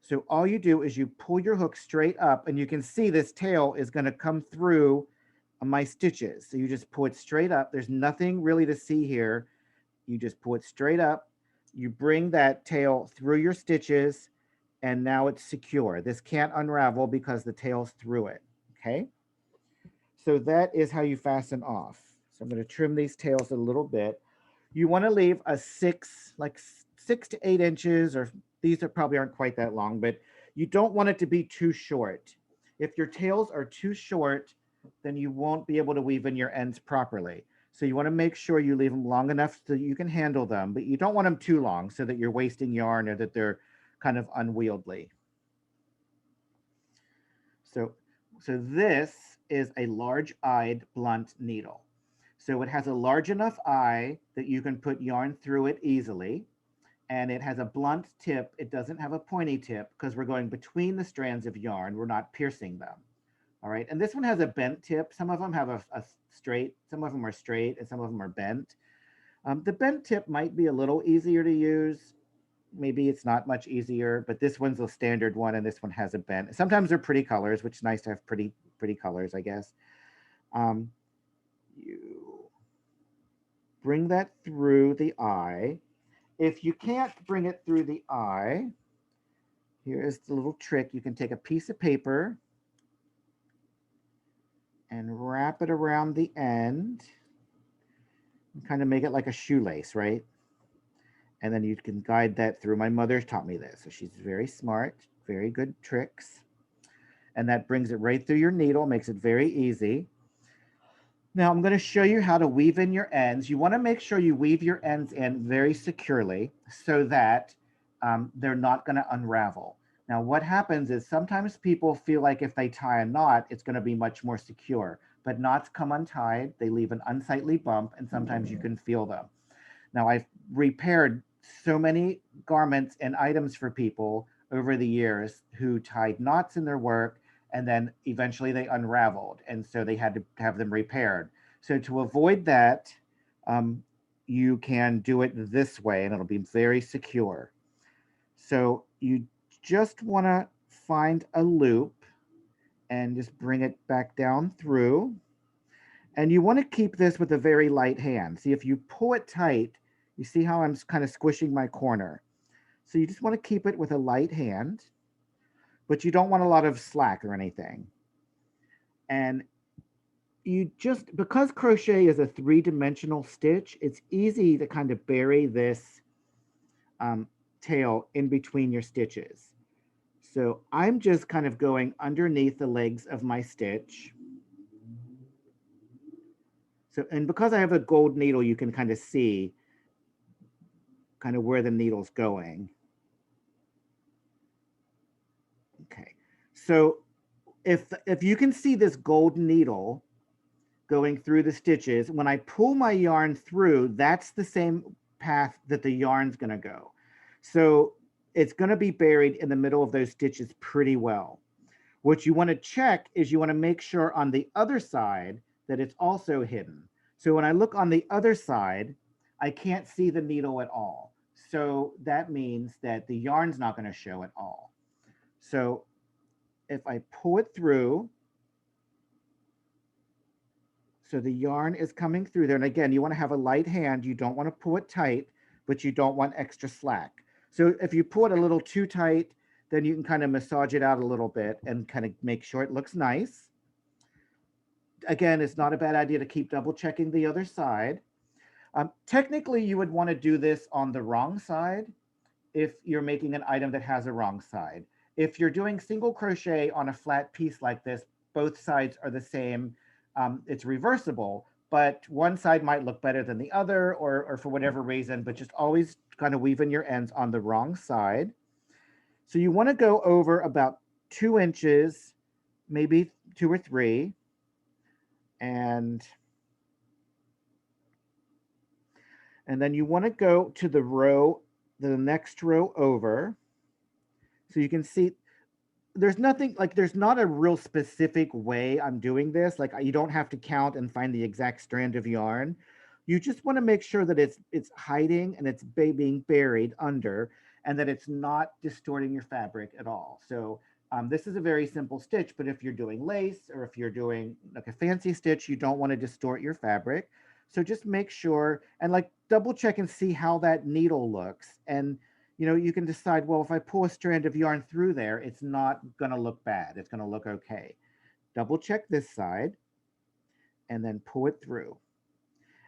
So all you do is you pull your hook straight up, and you can see this tail is going to come through my stitches. So you just pull it straight up. There's nothing really to see here. You just pull it straight up. You bring that tail through your stitches, and now it's secure. This can't unravel because the tail's through it, okay? So that is how you fasten off. So I'm going to trim these tails a little bit. You want to leave a 6 to 8 inches, or these probably aren't quite that long, but you don't want it to be too short. If your tails are too short, then you won't be able to weave in your ends properly. So you want to make sure you leave them long enough so you can handle them, but you don't want them too long so that you're wasting yarn or that they're kind of unwieldy. So this is a large-eyed blunt needle. So it has a large enough eye that you can put yarn through it easily. And it has a blunt tip. It doesn't have a pointy tip because we're going between the strands of yarn. We're not piercing them. All right. And this one has a bent tip. Some of them have a straight, some of them are straight, and some of them are bent. The bent tip might be a little easier to use. Maybe it's not much easier, but this one's a standard one, and this one has a bent. Sometimes they're pretty colors, which is nice to have pretty colors, I guess. You bring that through the eye. If you can't bring it through the eye, here is the little trick. You can take a piece of paper and wrap it around the end and kind of make it like a shoelace, right? And then you can guide that through. My mother taught me this, so she's very smart, very good tricks. And that brings it right through your needle, makes it very easy. Now I'm going to show you how to weave in your ends. You want to make sure you weave your ends in very securely so that they're not going to unravel. Now what happens is sometimes people feel like if they tie a knot, it's going to be much more secure, but knots come untied. They leave an unsightly bump, and sometimes you can feel them. Now I've repaired so many garments and items for people over the years who tied knots in their work, and then eventually they unraveled, and so they had to have them repaired. So to avoid that, you can do it this way, and it'll be very secure. So you just want to find a loop and just bring it back down through. And you want to keep this with a very light hand. See, if you pull it tight, you see how I'm kind of squishing my corner. So you just want to keep it with a light hand, but you don't want a lot of slack or anything. And you just, because crochet is a 3-dimensional stitch, it's easy to kind of bury this tail in between your stitches. So I'm just kind of going underneath the legs of my stitch. So, and because I have a gold needle, you can kind of see kind of where the needle's going. Okay, so if you can see this gold needle going through the stitches, when I pull my yarn through, that's the same path that the yarn's going to go. So it's going to be buried in the middle of those stitches pretty well. What you want to check is you want to make sure on the other side that it's also hidden. So when I look on the other side, I can't see the needle at all. So that means that the yarn's not going to show at all. So if I pull it through, so the yarn is coming through there. And again, you want to have a light hand. You don't want to pull it tight, but you don't want extra slack. So if you pull it a little too tight, then you can kind of massage it out a little bit and kind of make sure it looks nice. Again, it's not a bad idea to keep double checking the other side. Technically, you would want to do this on the wrong side if you're making an item that has a wrong side. If you're doing single crochet on a flat piece like this, both sides are the same. It's reversible, but one side might look better than the other, or for whatever reason, but just always kind of weave in your ends on the wrong side. So you want to go over about 2 inches, maybe 2 or 3, and And then you want to go to the next row over. So you can see there's nothing like there's not a real specific way I'm doing this. Like you don't have to count and find the exact strand of yarn. You just want to make sure that it's hiding and it's being buried under, and that it's not distorting your fabric at all. So this is a very simple stitch, but if you're doing lace or if you're doing like a fancy stitch, you don't want to distort your fabric. So just make sure and like double check and see how that needle looks. And you can decide, well, if I pull a strand of yarn through there, it's not going to look bad. It's going to look okay. Double check this side and then pull it through.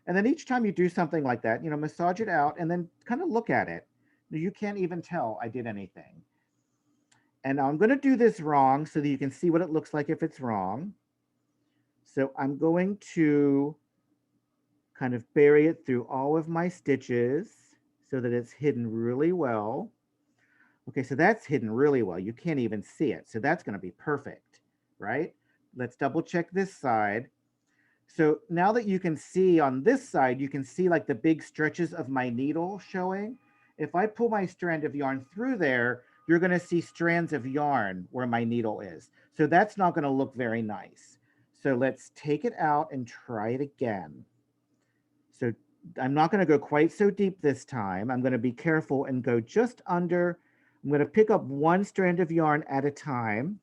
And then each time you do something like that, massage it out and then kind of look at it. You can't even tell I did anything. And now I'm going to do this wrong so that you can see what it looks like if it's wrong. So I'm going to kind of bury it through all of my stitches so that it's hidden really well. Okay, so that's hidden really well. You can't even see it. So that's going to be perfect, right? Let's double check this side. So now that you can see on this side, you can see like the big stretches of my needle showing. If I pull my strand of yarn through there, you're going to see strands of yarn where my needle is. So that's not going to look very nice. So let's take it out and try it again. So I'm not going to go quite so deep this time. I'm going to be careful and go just under. I'm going to pick up one strand of yarn at a time.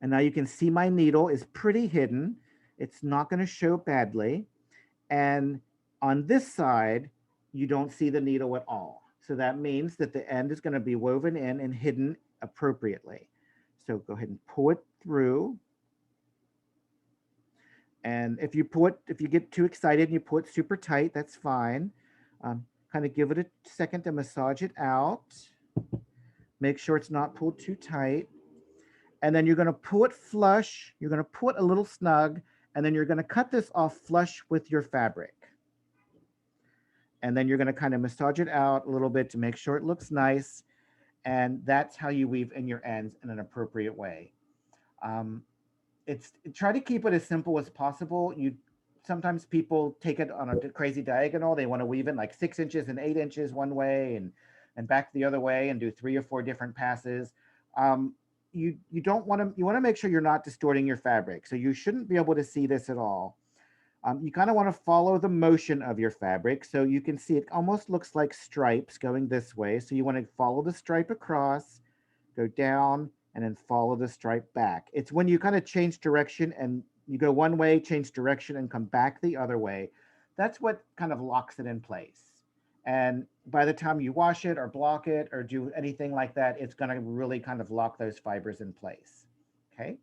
And now you can see my needle is pretty hidden. It's not going to show badly. And on this side, you don't see the needle at all. So that means that the end is going to be woven in and hidden appropriately. So go ahead and pull it through. And if you get too excited and you pull it super tight, that's fine. Kind of give it a second to massage it out. Make sure it's not pulled too tight. And then you're going to pull it flush. You're going to pull it a little snug. And then you're going to cut this off flush with your fabric. And then you're going to kind of massage it out a little bit to make sure it looks nice. And that's how you weave in your ends in an appropriate way. Try to keep it as simple as possible. Sometimes people take it on a crazy diagonal. They want to weave in like 6 inches and 8 inches one way and back the other way and do 3 or 4 different passes. You want to make sure you're not distorting your fabric. So you shouldn't be able to see this at all. You kind of want to follow the motion of your fabric. So you can see it almost looks like stripes going this way. So you want to follow the stripe across, go down, and then follow the stripe back. It's when you kind of change direction and you go one way, change direction, and come back the other way. That's what kind of locks it in place. And by the time you wash it or block it or do anything like that, it's going to really kind of lock those fibers in place. Okay.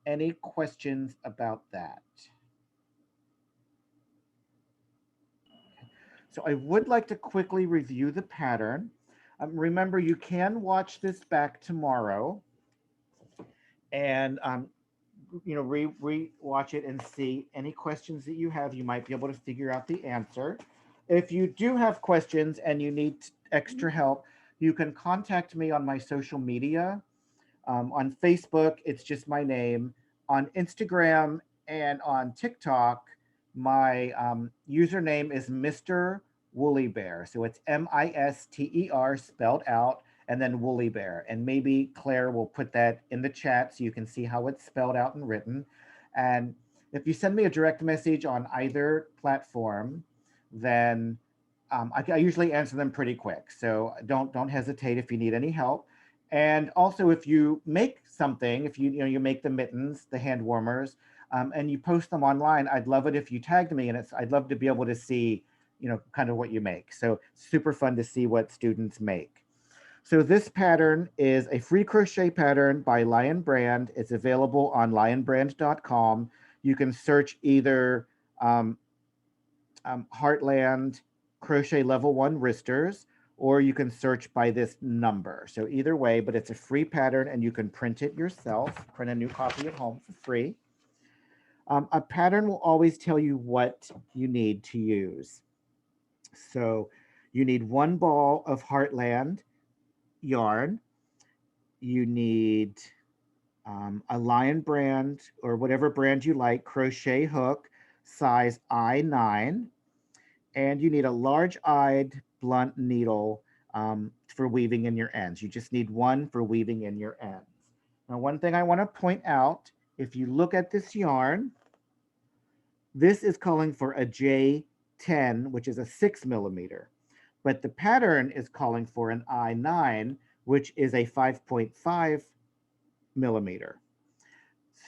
Any questions about that? So I would like to quickly review the pattern. Remember, you can watch this back tomorrow and re-watch it and see any questions that you have. You might be able to figure out the answer. If you do have questions and you need extra help, you can contact me on my social media. On Facebook, it's just my name. On Instagram and on TikTok, my username is Mr. Woolly Bear. So it's M-I-S-T-E-R spelled out and then Woolly Bear. And maybe Claire will put that in the chat so you can see how it's spelled out and written. And if you send me a direct message on either platform, then I usually answer them pretty quick. So don't hesitate if you need any help. And also, if you make something, if you make the mittens, the hand warmers, and you post them online, I'd love it if you tagged me, and I'd love to be able to see, kind of what you make. So super fun to see what students make. So this pattern is a free crochet pattern by Lion Brand. It's available on lionbrand.com. You can search either Heartland Crochet Level 1 Wristers, or you can search by this number. So either way, but it's a free pattern and you can print it yourself, print a new copy at home for free. A pattern will always tell you what you need to use. So you need 1 ball of Heartland yarn. You need a Lion Brand or whatever brand you like, crochet hook. size I9, and you need a large-eyed blunt needle for weaving in your ends. You just need one for weaving in your ends. Now, one thing I want to point out, if you look at this yarn, this is calling for a J10, which is a 6 millimeter, but the pattern is calling for an I9, which is a 5.5 millimeter.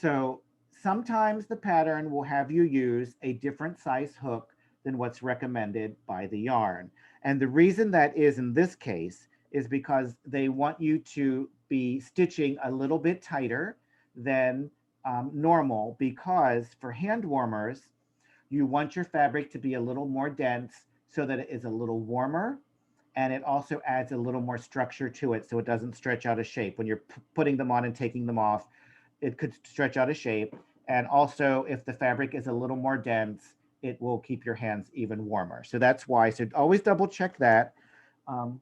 So sometimes the pattern will have you use a different size hook than what's recommended by the yarn. And the reason that is in this case is because they want you to be stitching a little bit tighter than normal, because for hand warmers, you want your fabric to be a little more dense so that it is a little warmer, and it also adds a little more structure to it so it doesn't stretch out of shape. When you're putting them on and taking them off, it could stretch out of shape. And also, if the fabric is a little more dense, it will keep your hands even warmer. So that's why. So always double check that. And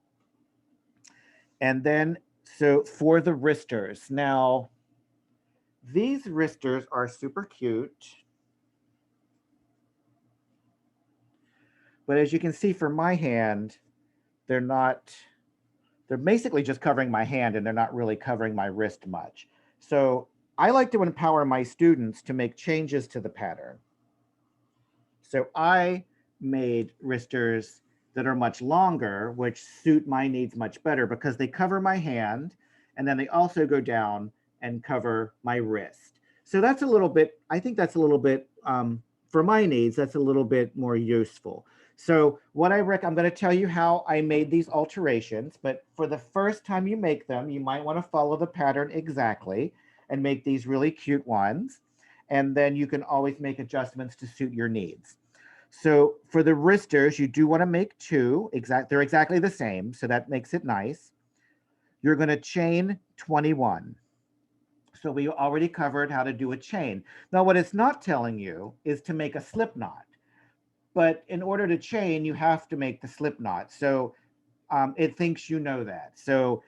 then, so for the wristers. Now, these wristers are super cute. But as you can see from my hand, they're basically just covering my hand, and they're not really covering my wrist much. So I like to empower my students to make changes to the pattern. So I made wristers that are much longer, which suit my needs much better because they cover my hand, and then they also go down and cover my wrist. So that's a little bit, I think that's a little bit, for my needs, that's a little bit more useful. So what I'm going to tell you how I made these alterations, but for the first time you make them, you might want to follow the pattern exactly and make these really cute ones. And then you can always make adjustments to suit your needs. So for the wristers, you do want to make two, they're exactly the same, so that makes it nice. You're going to chain 21. So we already covered how to do a chain. Now what it's not telling you is to make a slip knot. But in order to chain, you have to make the slip knot. So it thinks you know that. So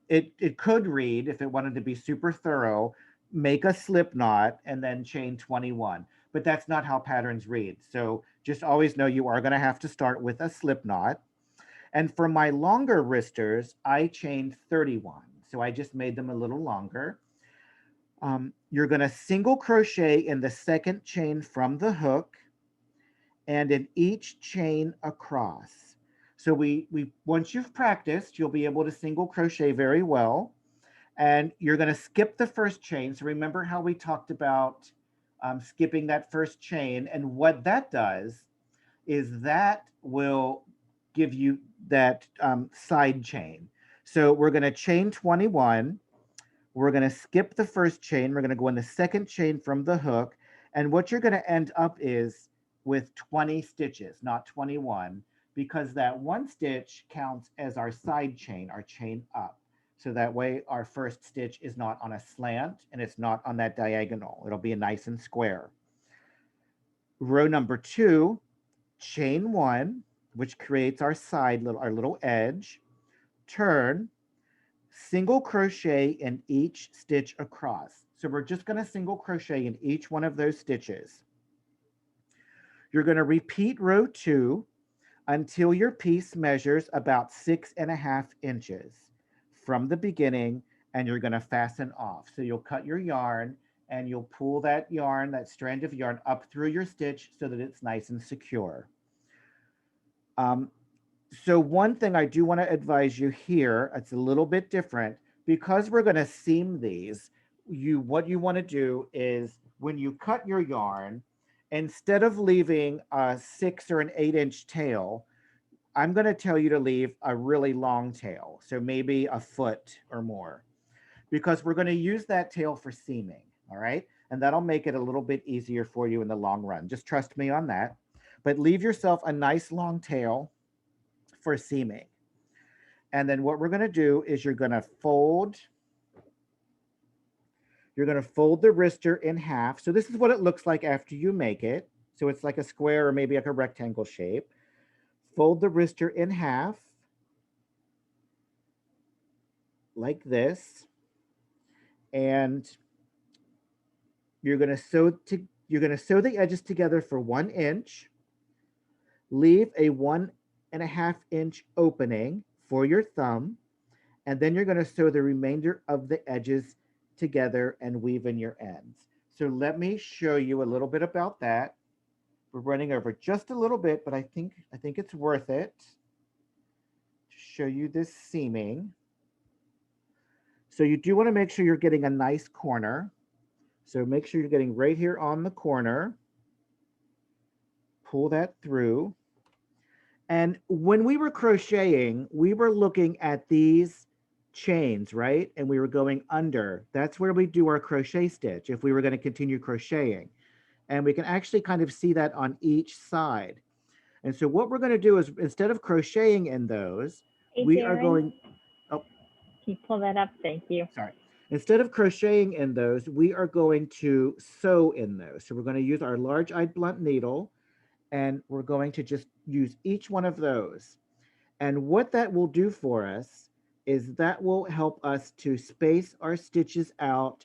it could read, if it wanted to be super thorough, make a slip knot and then chain 21. But that's not how patterns read. So just always know you are going to have to start with a slip knot. And for my longer wristers, I chained 31. So I just made them a little longer. You're going to single crochet in the second chain from the hook and in each chain across. So once you've practiced, you'll be able to single crochet very well. And you're going to skip the first chain. So remember how we talked about skipping that first chain. And what that does is that will give you that side chain. So we're going to chain 21. We're going to skip the first chain. We're going to go in the second chain from the hook. And what you're going to end up is with 20 stitches, not 21, because that one stitch counts as our side chain, our chain up. So that way our first stitch is not on a slant and it's not on that diagonal. It'll be nice and square. Row number 2, chain 1, which creates our our little edge, turn, single crochet in each stitch across. So we're just going to single crochet in each one of those stitches. You're going to repeat row 2 until your piece measures about 6.5 inches from the beginning, and you're going to fasten off. So you'll cut your yarn and you'll pull that yarn, that strand of yarn, up through your stitch so that it's nice and secure. So one thing I do want to advise you here, it's a little bit different, because we're going to seam these. What you want to do is when you cut your yarn, instead of leaving a 6 or an 8-inch tail, I'm going to tell you to leave a really long tail. So maybe a foot or more, because we're going to use that tail for seaming. All right. And that'll make it a little bit easier for you in the long run. Just trust me on that. But leave yourself a nice long tail for seaming. And then what we're going to do is you're going to fold the wrister in half. So this is what it looks like after you make it. So it's like a square or maybe like a rectangle shape. Fold the wrister in half like this. And you're going to you're going to sew the edges together for 1 inch, leave a 1.5 inch opening for your thumb, and then you're going to sew the remainder of the edges together and weave in your ends. So let me show you a little bit about that. We're running over just a little bit, but I think it's worth it to show you this seaming. So you do want to make sure you're getting a nice corner. So make sure you're getting right here on the corner. Pull that through. And when we were crocheting, we were looking at these chains, right? And we were going under. That's where we do our crochet stitch if we were going to continue crocheting. And we can actually kind of see that on each side. And so what we're going to do is, instead of crocheting in those, Hey, we Darren, are going, oh, can you pull that up? Thank you. sorry. Instead of crocheting in those, we are going to sew in those. So we're going to use our large-eyed blunt needle, and we're going to just use each one of those. And what that will do for us is that will help us to space our stitches out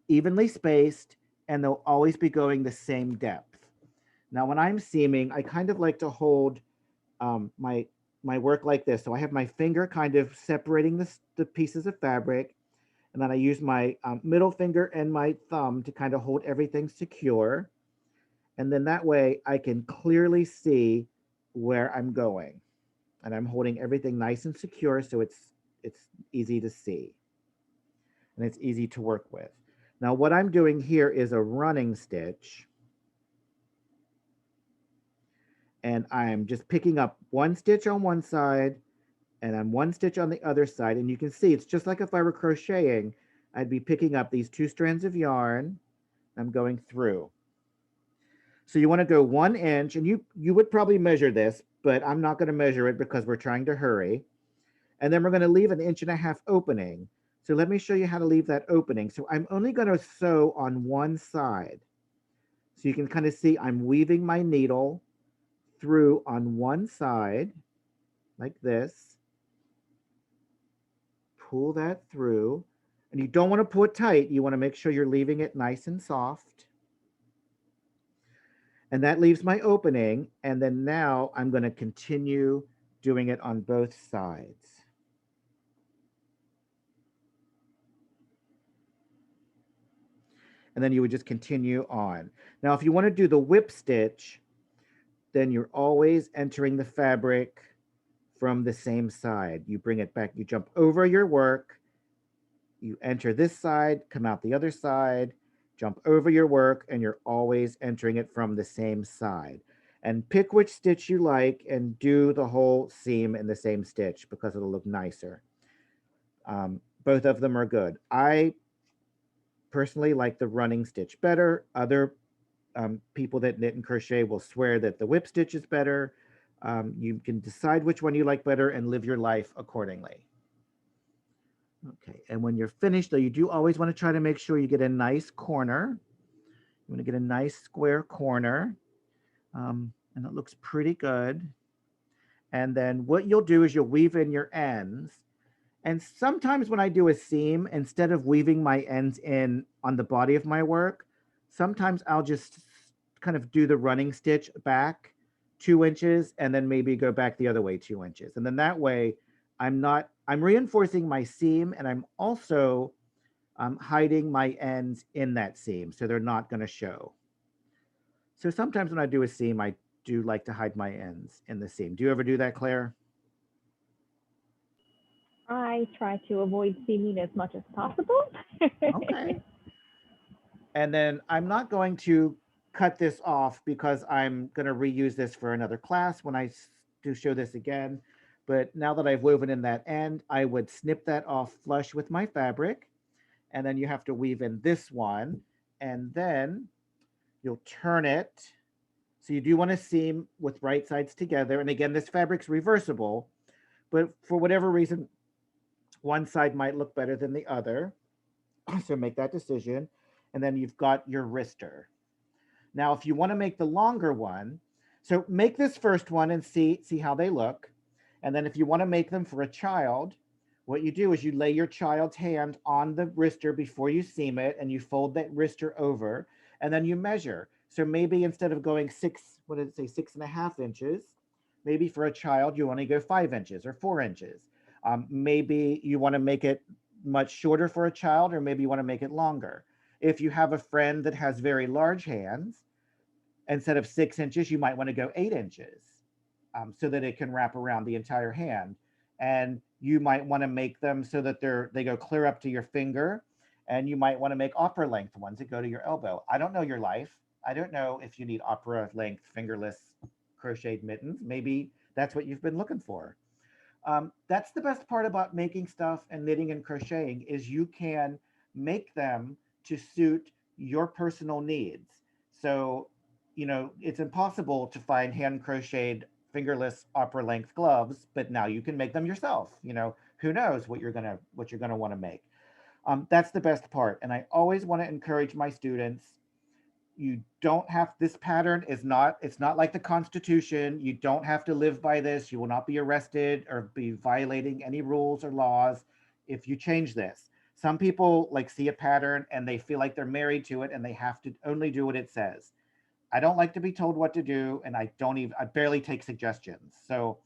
evenly spaced, and they'll always be going the same depth. Now, when I'm seaming, I kind of like to hold my work like this. So I have my finger kind of separating the pieces of fabric, and then I use my middle finger and my thumb to kind of hold everything secure. And then that way I can clearly see where I'm going. And I'm holding everything nice and secure, so it's easy to see. And it's easy to work with. Now what I'm doing here is a running stitch. And I'm just picking up 1 stitch on one side, and I'm 1 stitch on the other side. And you can see it's just like if I were crocheting, I'd be picking up these 2 strands of yarn. I'm going through. So you want to go 1 inch, and you would probably measure this, but I'm not going to measure it because we're trying to hurry. And then we're going to leave an 1.5 inch opening. So let me show you how to leave that opening. So I'm only going to sew on one side. So you can kind of see I'm weaving my needle through on one side like this. Pull that through, and you don't want to pull it tight. You want to make sure you're leaving it nice and soft. And that leaves my opening. And then now I'm going to continue doing it on both sides. And then you would just continue on. Now, if you want to do the whip stitch, then you're always entering the fabric from the same side. You bring it back, you jump over your work, you enter this side, come out the other side, jump over your work, and you're always entering it from the same side. And pick which stitch you like and do the whole seam in the same stitch because it'll look nicer. Both of them are good. I personally like the running stitch better. Other people that knit and crochet will swear that the whip stitch is better. You can decide which one you like better and live your life accordingly. Okay, and when you're finished, though, you do always want to try to make sure you get a nice corner. You want to get a nice square corner, and it looks pretty good. And then what you'll do is you'll weave in your ends. And sometimes when I do a seam, instead of weaving my ends in on the body of my work, sometimes I'll just kind of do the running stitch back 2 inches and then maybe go back the other way 2 inches. And then that way I'm reinforcing my seam, and I'm also hiding my ends in that seam so they're not going to show. So sometimes when I do a seam, I do like to hide my ends in the seam. Do you ever do that, Claire? I try to avoid seaming as much as possible. Okay. And then I'm not going to cut this off because I'm going to reuse this for another class when I do show this again. But now that I've woven in that end, I would snip that off flush with my fabric. And then you have to weave in this one. And then you'll turn it. So you do want to seam with right sides together. And again, this fabric's reversible. But for whatever reason, one side might look better than the other. So make that decision. And then you've got your wrister. Now, if you want to make the longer one, so make this first one and see how they look. And then if you want to make them for a child, what you do is you lay your child's hand on the wrister before you seam it, and you fold that wrister over. and then you measure. So maybe instead of going what did it say, 6.5 inches, maybe for a child, you only go 5 inches or 4 inches. Maybe you want to make it much shorter for a child, or maybe you want to make it longer. If you have a friend that has very large hands, instead of 6 inches, you might want to go 8 inches so that it can wrap around the entire hand. And you might want to make them so that they go clear up to your finger. And you might want to make opera length ones that go to your elbow. I don't know your life. I don't know if you need opera length fingerless crocheted mittens. Maybe that's what you've been looking for. That's the best part about making stuff and knitting and crocheting is you can make them to suit your personal needs. So, you know, it's impossible to find hand crocheted fingerless opera length gloves, but now you can make them yourself. You know, who knows what you're gonna want to make. That's the best part. And I always want to encourage my students, you don't have, this pattern is not, it's not like the Constitution. You don't have to live by this. You will not be arrested or be violating any rules or laws if you change this. Some people like see a pattern and they feel like they're married to it and they have to only do what it says. I don't like to be told what to do, and I barely take suggestions. So,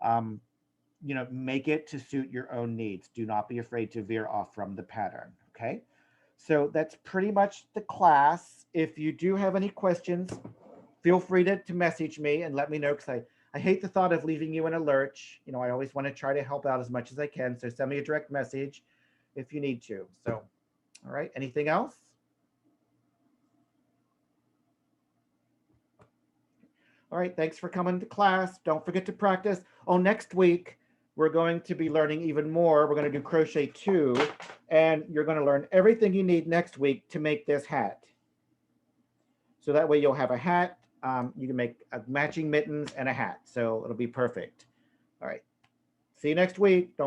you know, make it to suit your own needs. Do not be afraid to veer off from the pattern, okay? So that's pretty much the class. If you do have any questions, feel free to message me and let me know, because I hate the thought of leaving you in a lurch. You know, I always want to try to help out as much as I can. So send me a direct message if you need to. So, all right, anything else? All right, thanks for coming to class. Don't forget to practice. Oh, next week, we're going to be learning even more. We're going to do crochet 2, and you're going to learn everything you need next week to make this hat. So that way you'll have a hat. You can make matching mittens and a hat. So it'll be perfect. All right. See you next week. Don't